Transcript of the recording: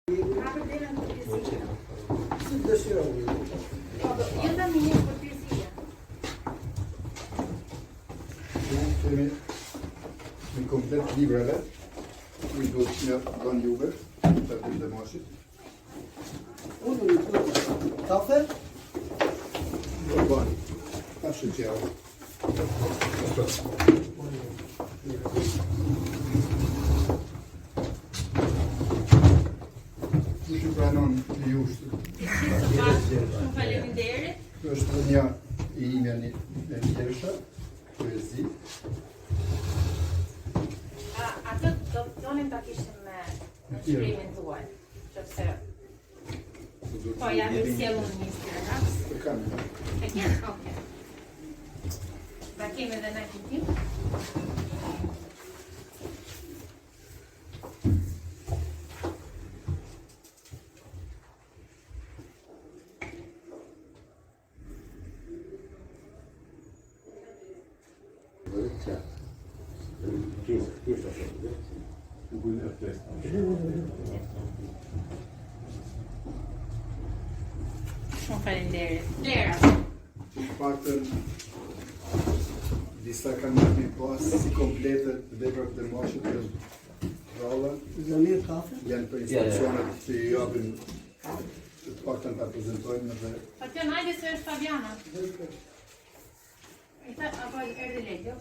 Si dëshironi. Jo tani një përpjesje. Kemi një komplet librave, i do të një ban juve, për të dhe mashit. Unë një të kafe? Do ban, ta shëqeavë. Kush i pranon të jushtë? Shumë faleminderit. Është dhe një i imja një vjersha, poezi. Atë do donim ta kishim me shkrimin tuaj. Sepse po jam i sjellur një stërras. Të kam. E kemi, okay. Ta kemi edhe në kitim. Shumë faleminderit. Lera. Paktën disa kanë marrë një pas si komplete të veprat të mashit të rralla. Zamir kafe? Janë për instruksionet që i japin të paktën ta prezentojnë dhe Po të najde se është Fabiana. I tha, apo erdhi Ledi, jo?